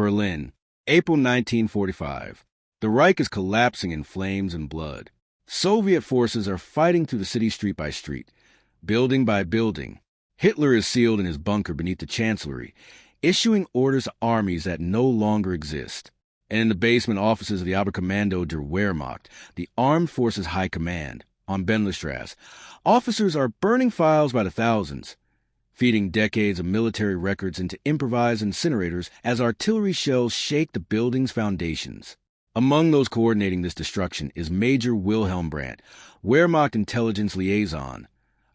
Berlin, April 1945. The Reich is collapsing in flames and blood. Soviet forces are fighting through the city street by street, building by building. Hitler is sealed in his bunker beneath the Chancellery, issuing orders to armies that no longer exist. And in the basement offices of the Oberkommando der Wehrmacht, the Armed Forces High Command, on Benlerstrasse, officers are burning files by the thousands, feeding decades of military records into improvised incinerators as artillery shells shake the building's foundations. Among those coordinating this destruction is Major Wilhelm Brandt, Wehrmacht intelligence liaison,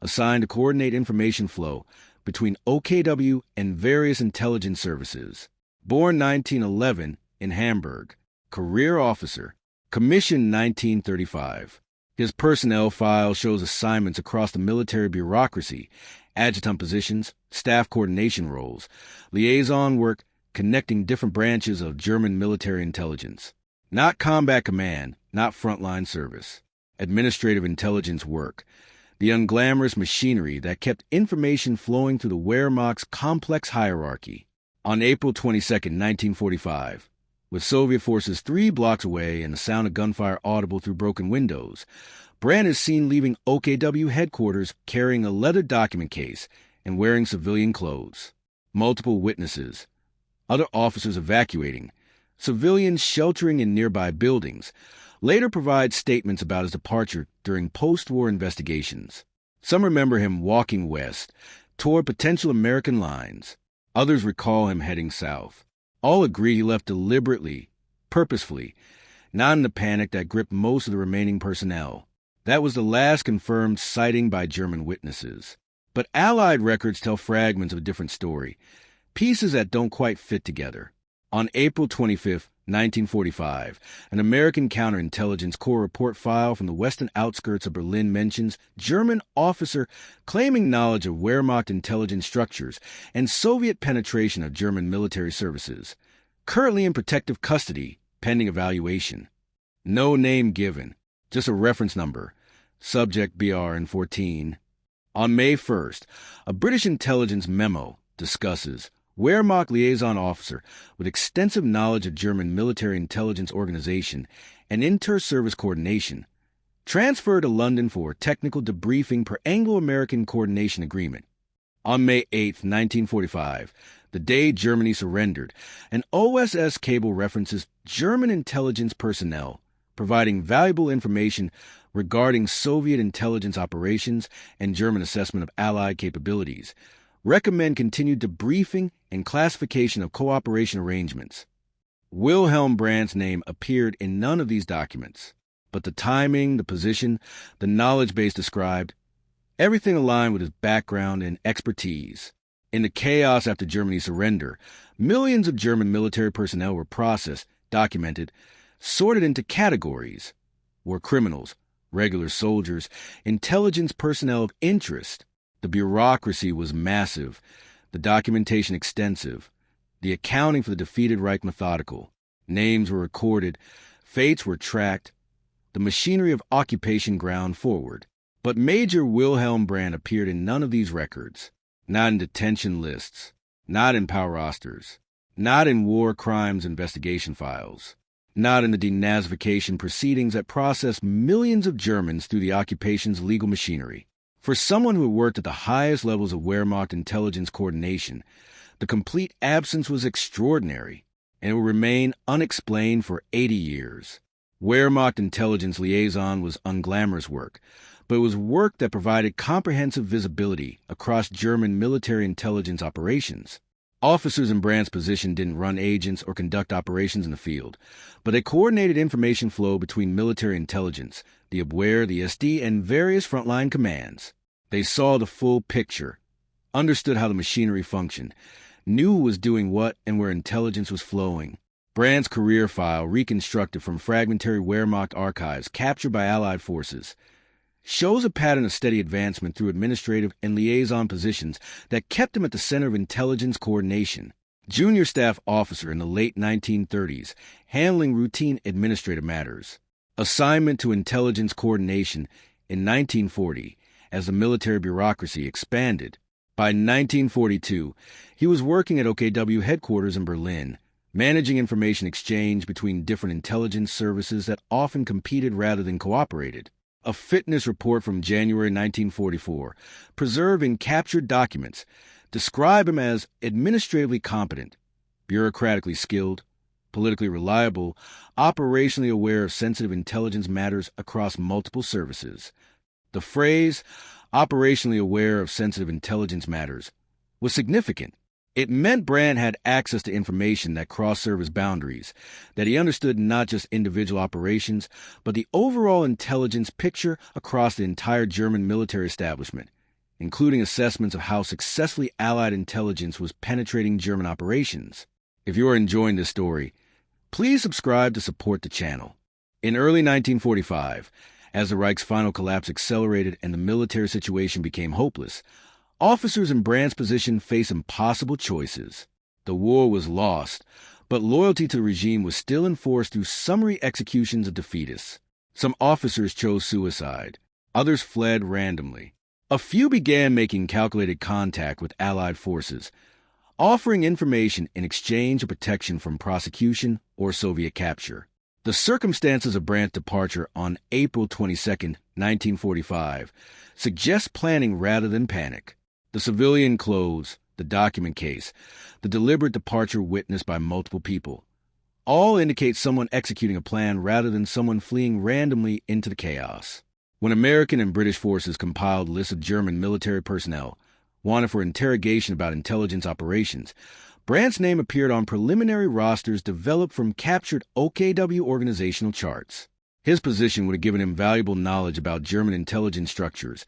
assigned to coordinate information flow between OKW and various intelligence services. Born 1911 in Hamburg, career officer, commissioned 1935. His personnel file shows assignments across the military bureaucracy, adjutant positions, staff coordination roles, liaison work connecting different branches of German military intelligence. Not combat command, not frontline service. Administrative intelligence work, the unglamorous machinery that kept information flowing through the Wehrmacht's complex hierarchy. On April 22, 1945, with Soviet forces 3 blocks away and the sound of gunfire audible through broken windows, Brandt is seen leaving OKW headquarters carrying a leather document case and wearing civilian clothes. Multiple witnesses, other officers evacuating, civilians sheltering in nearby buildings, later provide statements about his departure during post-war investigations. Some remember him walking west, toward potential American lines. Others recall him heading south. All agree he left deliberately, purposefully, not in the panic that gripped most of the remaining personnel. That was the last confirmed sighting by German witnesses. But Allied records tell fragments of a different story, pieces that don't quite fit together. On April 25, 1945, an American Counterintelligence Corps report file from the western outskirts of Berlin mentions German officer claiming knowledge of Wehrmacht intelligence structures and Soviet penetration of German military services, currently in protective custody, pending evaluation. No name given, just a reference number, subject BRN-14. On May 1st, a British intelligence memo discusses Wehrmacht liaison officer with extensive knowledge of German military intelligence organization and inter-service coordination, transferred to London for technical debriefing per Anglo-American coordination agreement. On May 8, 1945, the day Germany surrendered, an OSS cable references German intelligence personnel providing valuable information regarding Soviet intelligence operations and German assessment of Allied capabilities, recommend continued debriefing and classification of cooperation arrangements. Wilhelm Brandt's name appeared in none of these documents, but the timing, the position, the knowledge base described, everything aligned with his background and expertise. In the chaos after Germany's surrender, millions of German military personnel were processed, documented, sorted into categories: war criminals, regular soldiers, intelligence personnel of interest. The bureaucracy was massive, the documentation extensive, the accounting for the defeated Reich methodical. Names were recorded, fates were tracked, the machinery of occupation ground forward. But Major Wilhelm Brandt appeared in none of these records, not in detention lists, not in power rosters, not in war crimes investigation files, not in the denazification proceedings that processed millions of Germans through the occupation's legal machinery. For someone who had worked at the highest levels of Wehrmacht intelligence coordination, the complete absence was extraordinary, and it will remain unexplained for 80 years. Wehrmacht intelligence liaison was unglamorous work, but it was work that provided comprehensive visibility across German military intelligence operations. Officers in Brandt's position didn't run agents or conduct operations in the field, but they coordinated information flow between military intelligence, the Abwehr, the SD, and various frontline commands. They saw the full picture, understood how the machinery functioned, knew who was doing what and where intelligence was flowing. Brandt's career file, reconstructed from fragmentary Wehrmacht archives captured by Allied forces, shows a pattern of steady advancement through administrative and liaison positions that kept him at the center of intelligence coordination. Junior staff officer in the late 1930s, handling routine administrative matters. Assignment to intelligence coordination in 1940 as the military bureaucracy expanded. By 1942, he was working at OKW headquarters in Berlin, managing information exchange between different intelligence services that often competed rather than cooperated. A fitness report from January 1944, preserved in captured documents, described him as administratively competent, bureaucratically skilled, politically reliable, operationally aware of sensitive intelligence matters across multiple services. The phrase, operationally aware of sensitive intelligence matters, was significant. It meant Brandt had access to information that crossed service boundaries, that he understood not just individual operations, but the overall intelligence picture across the entire German military establishment, including assessments of how successfully Allied intelligence was penetrating German operations. If you are enjoying this story, please subscribe to support the channel. In early 1945, as the Reich's final collapse accelerated and the military situation became hopeless, officers in Brandt's position faced impossible choices. The war was lost, but loyalty to the regime was still enforced through summary executions of defeatists. Some officers chose suicide. Others fled randomly. A few began making calculated contact with Allied forces, offering information in exchange of protection from prosecution or Soviet capture. The circumstances of Brandt's departure on April 22, 1945, suggest planning rather than panic. The civilian clothes, the document case, the deliberate departure witnessed by multiple people, all indicate someone executing a plan rather than someone fleeing randomly into the chaos. When American and British forces compiled lists of German military personnel wanted for interrogation about intelligence operations, Brandt's name appeared on preliminary rosters developed from captured OKW organizational charts. His position would have given him valuable knowledge about German intelligence structures,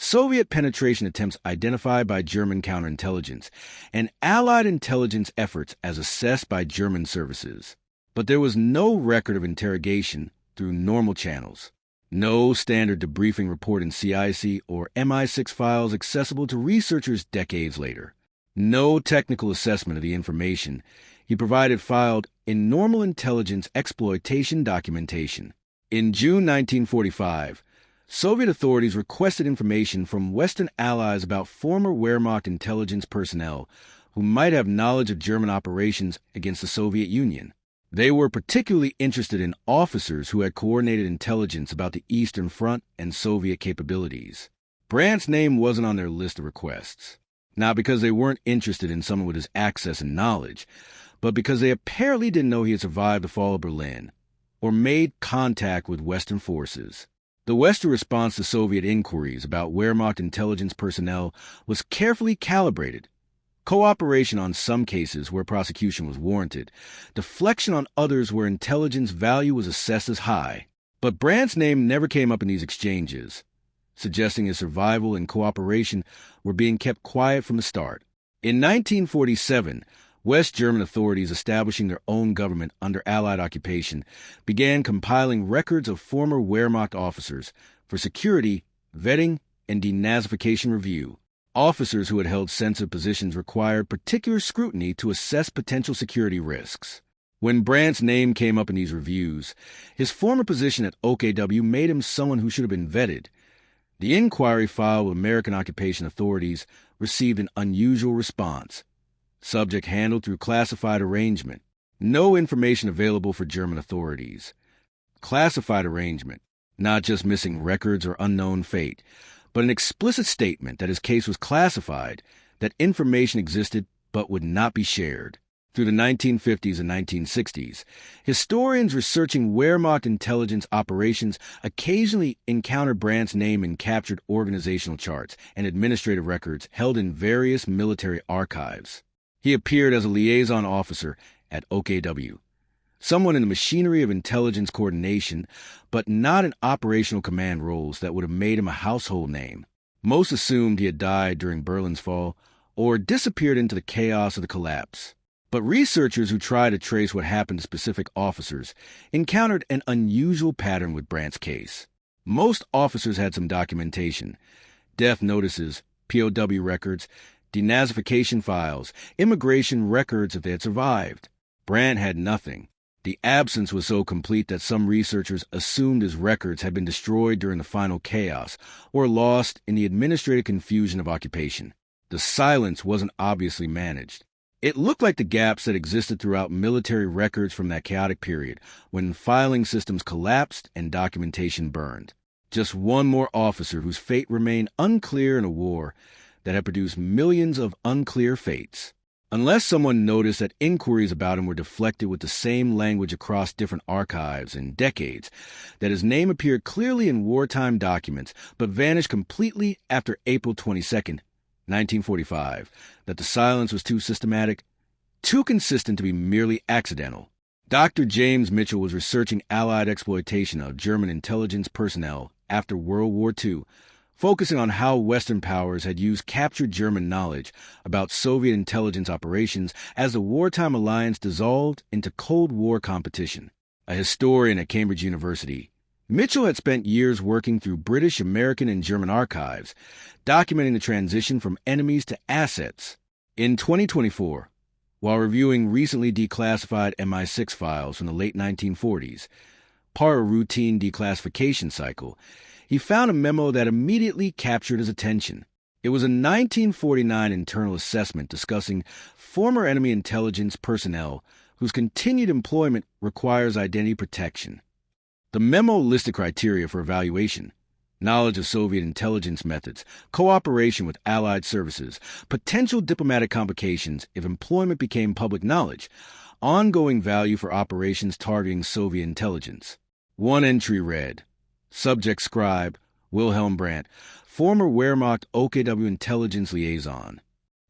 Soviet penetration attempts identified by German counterintelligence, and Allied intelligence efforts as assessed by German services. But there was no record of interrogation through normal channels. No standard debriefing report in CIC or MI6 files accessible to researchers decades later. No technical assessment of the information he provided filed in normal intelligence exploitation documentation. In June 1945, Soviet authorities requested information from Western allies about former Wehrmacht intelligence personnel who might have knowledge of German operations against the Soviet Union. They were particularly interested in officers who had coordinated intelligence about the Eastern Front and Soviet capabilities. Brandt's name wasn't on their list of requests, not because they weren't interested in someone with his access and knowledge, but because they apparently didn't know he had survived the fall of Berlin or made contact with Western forces. The Western response to Soviet inquiries about Wehrmacht intelligence personnel was carefully calibrated. Cooperation on some cases where prosecution was warranted, deflection on others where intelligence value was assessed as high. But Brandt's name never came up in these exchanges, suggesting his survival and cooperation were being kept quiet from the start. In 1947, West German authorities establishing their own government under Allied occupation began compiling records of former Wehrmacht officers for security, vetting, and denazification review. Officers who had held sensitive positions required particular scrutiny to assess potential security risks. When Brandt's name came up in these reviews, his former position at OKW made him someone who should have been vetted. The inquiry filed with American occupation authorities received an unusual response. Subject handled through classified arrangement. No information available for German authorities. Classified arrangement, not just missing records or unknown fate, but an explicit statement that his case was classified, that information existed but would not be shared. Through the 1950s and 1960s, historians researching Wehrmacht intelligence operations occasionally encountered Brandt's name in captured organizational charts and administrative records held in various military archives. He appeared as a liaison officer at OKW, someone in the machinery of intelligence coordination, but not in operational command roles that would have made him a household name. Most assumed he had died during Berlin's fall or disappeared into the chaos of the collapse. But researchers who tried to trace what happened to specific officers encountered an unusual pattern with Brandt's case. Most officers had some documentation: death notices, POW records, denazification files, immigration records if they had survived. Brandt had nothing. The absence was so complete that some researchers assumed his records had been destroyed during the final chaos or lost in the administrative confusion of occupation. The silence wasn't obviously managed. It looked like the gaps that existed throughout military records from that chaotic period, when filing systems collapsed and documentation burned. Just one more officer whose fate remained unclear in a war that had produced millions of unclear fates. Unless someone noticed that inquiries about him were deflected with the same language across different archives and decades, that his name appeared clearly in wartime documents but vanished completely after April 22nd, 1945, that the silence was too systematic, too consistent to be merely accidental. Dr. James Mitchell was researching Allied exploitation of German intelligence personnel after World War II, focusing on how Western powers had used captured German knowledge about Soviet intelligence operations as the wartime alliance dissolved into Cold War competition. A historian at Cambridge University, Mitchell had spent years working through British, American, and German archives, documenting the transition from enemies to assets. In 2024, while reviewing recently declassified MI6 files from the late 1940s, part of a routine declassification cycle, he found a memo that immediately captured his attention. It was a 1949 internal assessment discussing former enemy intelligence personnel whose continued employment requires identity protection. The memo listed criteria for evaluation: knowledge of Soviet intelligence methods, cooperation with Allied services, potential diplomatic complications if employment became public knowledge, ongoing value for operations targeting Soviet intelligence. One entry read, Subject scribe, Wilhelm Brandt, former Wehrmacht OKW intelligence liaison.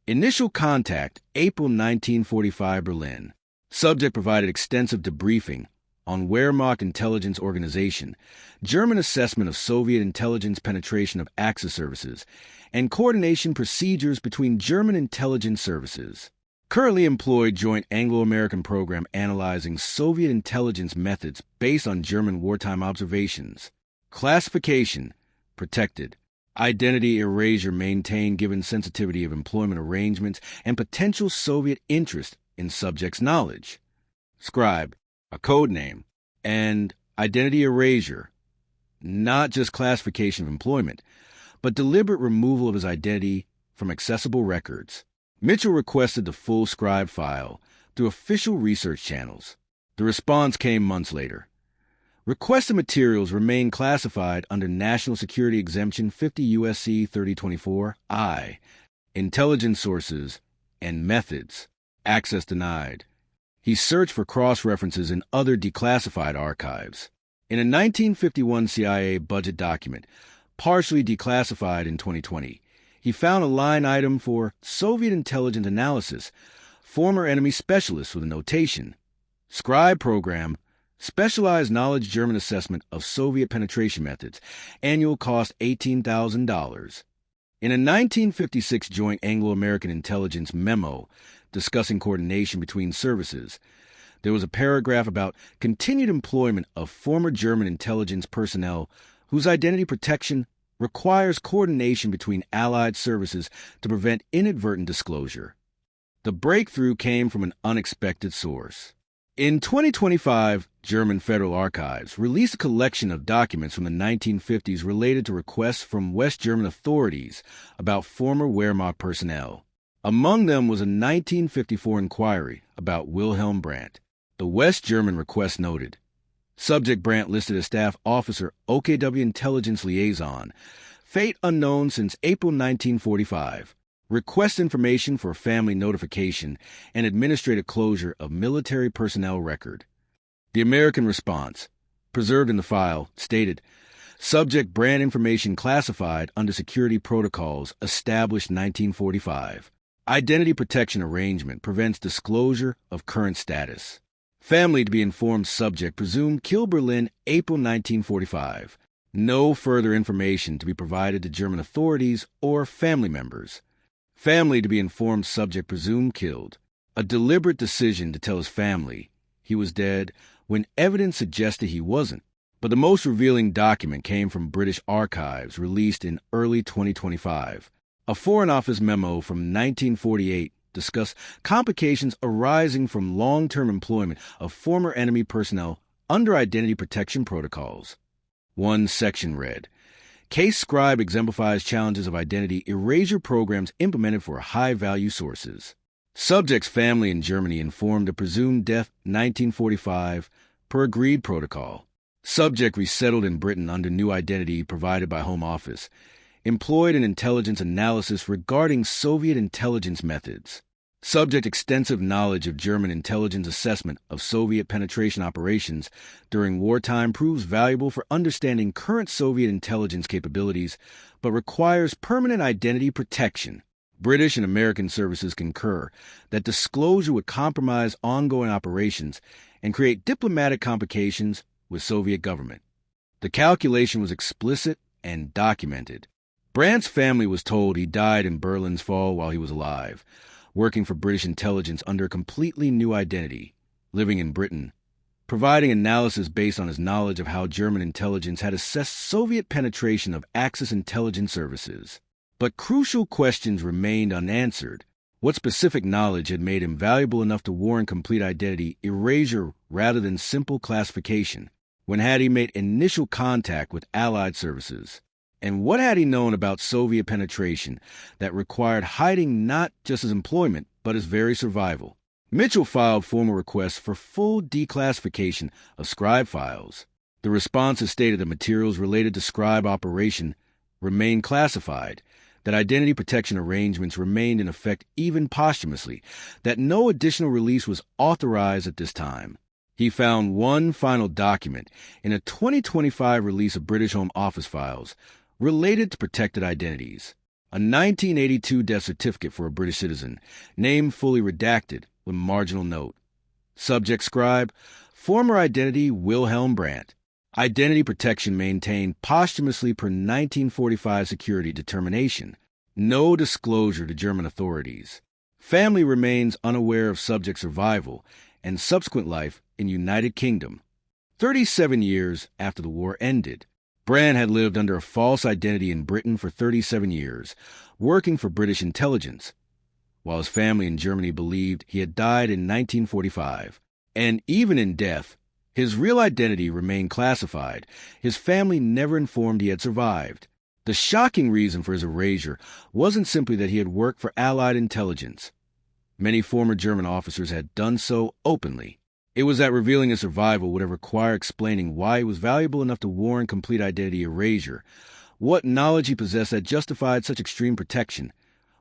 Initial contact, April 1945, Berlin. Subject provided extensive debriefing on Wehrmacht intelligence organization, German assessment of Soviet intelligence penetration of Axis services, and coordination procedures between German intelligence services. Currently employed Joint Anglo-American program analyzing Soviet intelligence methods based on German wartime observations. Classification, protected. Identity erasure maintained given sensitivity of employment arrangements and potential Soviet interest in subject's knowledge. Scribe, a code name. And identity erasure, not just classification of employment, but deliberate removal of his identity from accessible records. Mitchell requested the full scribe file through official research channels. The response came months later. Requested materials remain classified under National Security Exemption 50 U.S.C. 3024-I, intelligence sources and methods, access denied. He searched for cross-references in other declassified archives. In a 1951 CIA budget document, partially declassified in 2020, he found a line item for Soviet intelligence analysis, former enemy specialist with a notation, Scribe program, specialized knowledge German assessment of Soviet penetration methods, annual cost $18,000. In a 1956 Joint Anglo-American Intelligence memo discussing coordination between services, there was a paragraph about continued employment of former German intelligence personnel whose identity protection requires coordination between Allied services to prevent inadvertent disclosure. The breakthrough came from an unexpected source. In 2025, German Federal Archives released a collection of documents from the 1950s related to requests from West German authorities about former Wehrmacht personnel. Among them was a 1954 inquiry about Wilhelm Brandt. The West German request noted, Subject Brandt listed as staff officer, OKW intelligence liaison, fate unknown since April 1945. Request information for family notification and administrative closure of military personnel record. The American response, preserved in the file, stated, Subject Brandt information classified under security protocols established 1945. Identity protection arrangement prevents disclosure of current status. Family to be informed subject presumed killed Berlin April 1945. No further information to be provided to German authorities or family members. Family to be informed subject presumed killed. A deliberate decision to tell his family he was dead when evidence suggested he wasn't. But the most revealing document came from British archives released in early 2025. A Foreign Office memo from 1948 discussed complications arising from long-term employment of former enemy personnel under identity protection protocols. One section read, Case Scribe exemplifies challenges of identity erasure programs implemented for high-value sources. Subject's family in Germany informed of presumed death 1945 per agreed protocol. Subject resettled in Britain under new identity provided by Home Office. Employed in intelligence analysis regarding Soviet intelligence methods. Subject extensive knowledge of German intelligence assessment of Soviet penetration operations during wartime proves valuable for understanding current Soviet intelligence capabilities, but requires permanent identity protection. British and American services concur that disclosure would compromise ongoing operations and create diplomatic complications with Soviet government. The calculation was explicit and documented. Brandt's family was told he died in Berlin's fall while he was alive, working for British intelligence under a completely new identity, living in Britain, providing analysis based on his knowledge of how German intelligence had assessed Soviet penetration of Axis intelligence services. But crucial questions remained unanswered. What specific knowledge had made him valuable enough to warrant complete identity erasure rather than simple classification? When had he made initial contact with Allied services? And what had he known about Soviet penetration that required hiding not just his employment, but his very survival? Mitchell filed formal requests for full declassification of Scribe files. The responses stated that materials related to Scribe operation remained classified, that identity protection arrangements remained in effect even posthumously, that no additional release was authorized at this time. He found one final document in a 2025 release of British Home Office files related to protected identities. A 1982 death certificate for a British citizen, name fully redacted with marginal note. Subject Scribe, former identity Wilhelm Brandt. Identity protection maintained posthumously per 1945 security determination. No disclosure to German authorities. Family remains unaware of subject survival and subsequent life in United Kingdom. 37 years after the war ended. Brandt had lived under a false identity in Britain for 37 years, working for British intelligence, while his family in Germany believed he had died in 1945. And even in death, his real identity remained classified. His family never informed he had survived. The shocking reason for his erasure wasn't simply that he had worked for Allied intelligence. Many former German officers had done so openly. It was that revealing his survival would have required explaining why he was valuable enough to warrant complete identity erasure, what knowledge he possessed that justified such extreme protection,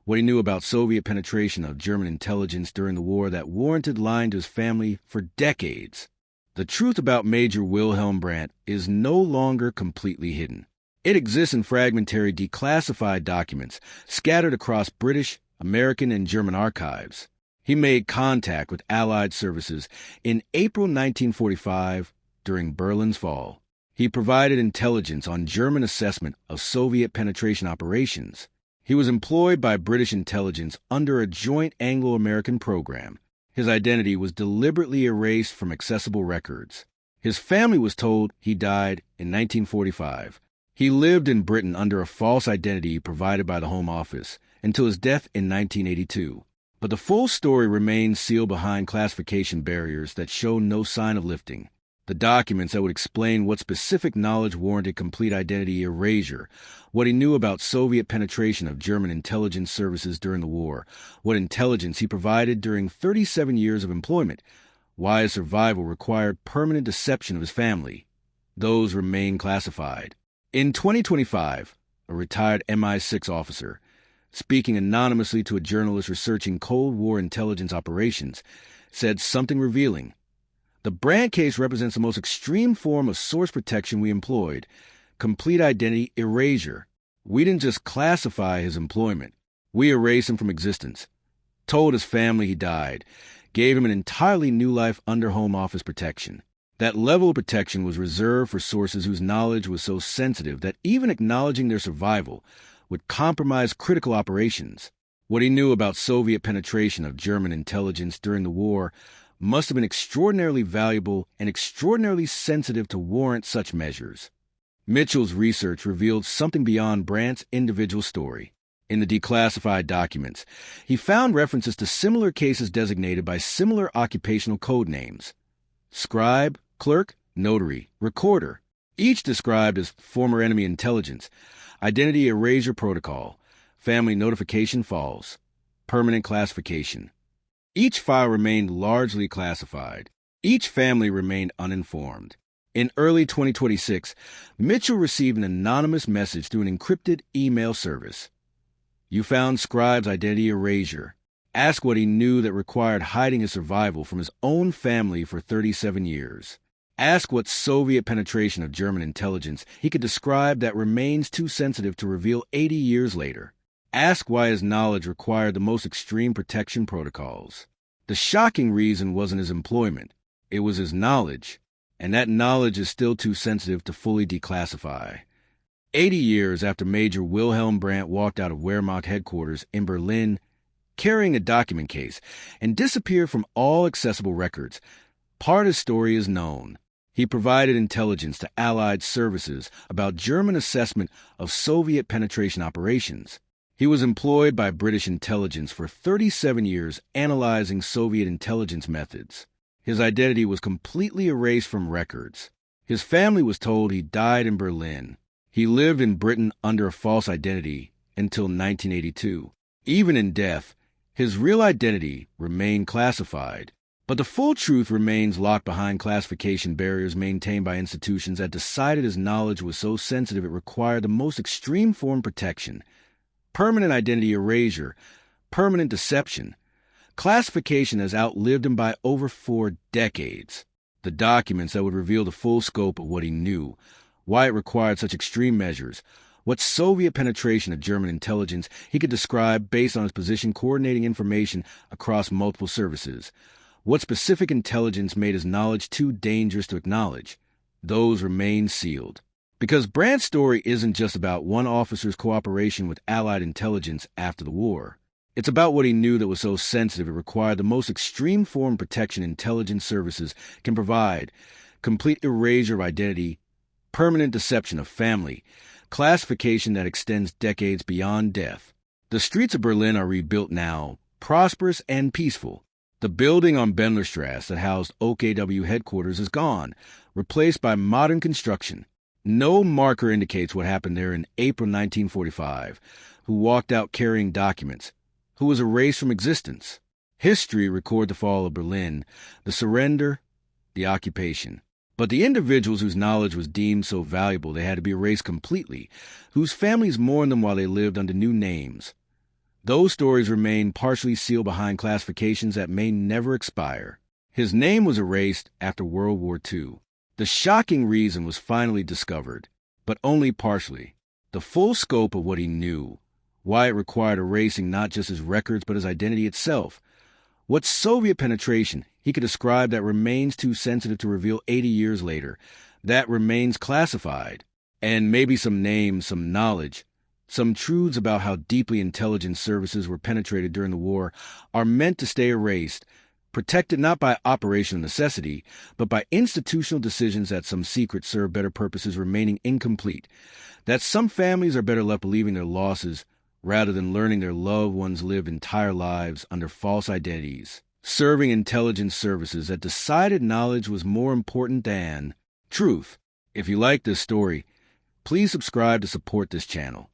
what he knew about Soviet penetration of German intelligence during the war that warranted lying to his family for decades. The truth about Major Wilhelm Brandt is no longer completely hidden. It exists in fragmentary declassified documents scattered across British, American, and German archives. He made contact with Allied services in April 1945 during Berlin's fall. He provided intelligence on German assessment of Soviet penetration operations. He was employed by British intelligence under a joint Anglo-American program. His identity was deliberately erased from accessible records. His family was told he died in 1945. He lived in Britain under a false identity provided by the Home Office until his death in 1982. But the full story remains sealed behind classification barriers that show no sign of lifting. The documents that would explain what specific knowledge warranted complete identity erasure, what he knew about Soviet penetration of German intelligence services during the war, what intelligence he provided during 37 years of employment, why his survival required permanent deception of his family. Those remain classified. In 2025, a retired MI6 officer, speaking anonymously to a journalist researching Cold War intelligence operations, said something revealing. The Brandt case represents the most extreme form of source protection we employed, complete identity erasure. We didn't just classify his employment. We erased him from existence, told his family he died, gave him an entirely new life under Home Office protection. That level of protection was reserved for sources whose knowledge was so sensitive that even acknowledging their survival would compromise critical operations. What he knew about Soviet penetration of German intelligence during the war must have been extraordinarily valuable and extraordinarily sensitive to warrant such measures. Mitchell's research revealed something beyond Brandt's individual story. In the declassified documents, he found references to similar cases designated by similar occupational code names: scribe, clerk, notary, recorder, each described as former enemy intelligence, identity erasure protocol, family notification falls, permanent classification. Each file remained largely classified. Each family remained uninformed. In early 2026, Mitchell received an anonymous message through an encrypted email service. You found Scribe's identity erasure. Ask what he knew that required hiding his survival from his own family for 37 years. Ask what Soviet penetration of German intelligence he could describe that remains too sensitive to reveal 80 years later. Ask why his knowledge required the most extreme protection protocols. The shocking reason wasn't his employment. It was his knowledge, and that knowledge is still too sensitive to fully declassify. 80 years after Major Wilhelm Brandt walked out of Wehrmacht headquarters in Berlin, carrying a document case, and disappeared from all accessible records, part of his story is known. He provided intelligence to Allied services about German assessment of Soviet penetration operations. He was employed by British intelligence for 37 years analyzing Soviet intelligence methods. His identity was completely erased from records. His family was told he died in Berlin. He lived in Britain under a false identity until 1982. Even in death, his real identity remained classified. But the full truth remains locked behind classification barriers maintained by institutions that decided his knowledge was so sensitive it required the most extreme form of protection: permanent identity erasure, permanent deception. Classification has outlived him by over 4 decades. The documents that would reveal the full scope of what he knew, why it required such extreme measures, what Soviet penetration of German intelligence he could describe based on his position coordinating information across multiple services, what specific intelligence made his knowledge too dangerous to acknowledge, those remain sealed. Because Brandt's story isn't just about one officer's cooperation with Allied intelligence after the war. It's about what he knew that was so sensitive it required the most extreme form of protection intelligence services can provide: complete erasure of identity, permanent deception of family, classification that extends decades beyond death. The streets of Berlin are rebuilt now, prosperous and peaceful. The building on Bendlerstrasse that housed OKW headquarters is gone, replaced by modern construction. No marker indicates what happened there in April 1945, who walked out carrying documents, who was erased from existence. History records the fall of Berlin, the surrender, the occupation. But the individuals whose knowledge was deemed so valuable they had to be erased completely, whose families mourned them while they lived under new names, those stories remain partially sealed behind classifications that may never expire. His name was erased after World War II. The shocking reason was finally discovered, but only partially. The full scope of what he knew, why it required erasing not just his records but his identity itself, what Soviet penetration he could describe that remains too sensitive to reveal 80 years later, that remains classified, and maybe some names, some knowledge, some truths about how deeply intelligence services were penetrated during the war are meant to stay erased, protected not by operational necessity, but by institutional decisions that some secrets serve better purposes remaining incomplete, that some families are better left believing their losses rather than learning their loved ones lived entire lives under false identities, serving intelligence services that decided knowledge was more important than truth. If you like this story, please subscribe to support this channel.